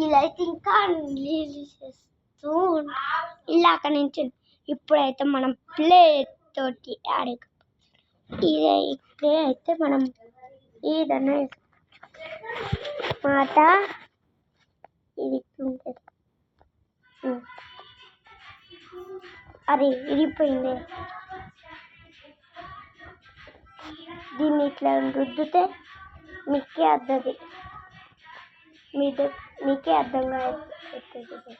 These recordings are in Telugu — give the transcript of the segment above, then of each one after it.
ఇలా అయితే ఇంకా చేస్తూ ఇలా అక్కడి నుంచి ఇప్పుడైతే మనం ప్లేట్ తోటి ఆడే ఇదే అయితే మనం ఏదన్నా మాట ఇది ఉంటుంది. అరే ఇరిగిపోయింది. దీన్ని ఇట్లా రుద్దితే మీకే అర్థది మీకే అర్థంగా అవుతుంది.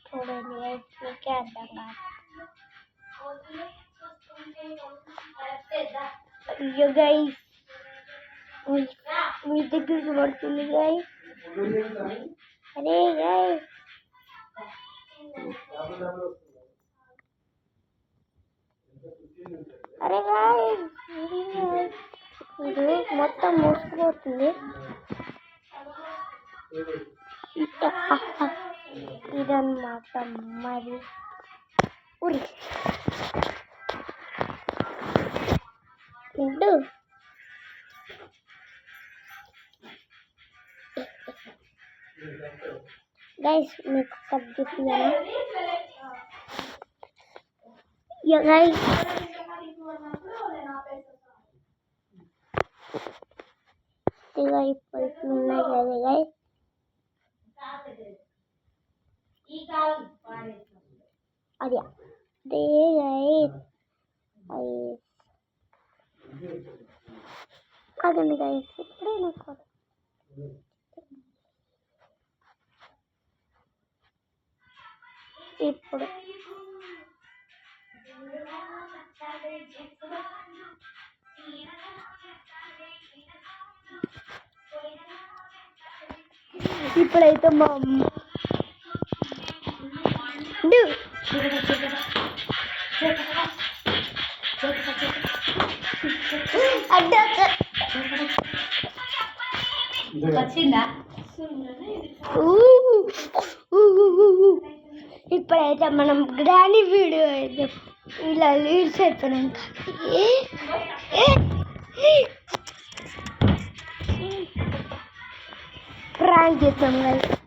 చూడండి మీకే అర్థం కాదు. అయ్యో గైస్ మీ దగ్గరికి పడుతుంది గైస్. అరే గైస్ అరే గైస్ ఇది మొత్తం మూసుకుపోతుంది. ఇదన్నమాట మరి ఉరి ఇండు గైస్ మీకు కట్ చూపియాలి. గైస్ ఇక ఇప్పుడు ఉన్నాయి కదా గైస్. అది అదే గైస్ కాదండి గైస్ ఇప్పుడే నాకు ఇప్పుడు ఇప్పుడైతే మా ఇప్పుడైతే మనం గ్రాని వీడియో అయితే ఇలా లీడ్స్ అయిపోయినాక ప్రాంక్ చేస్తాం కదా.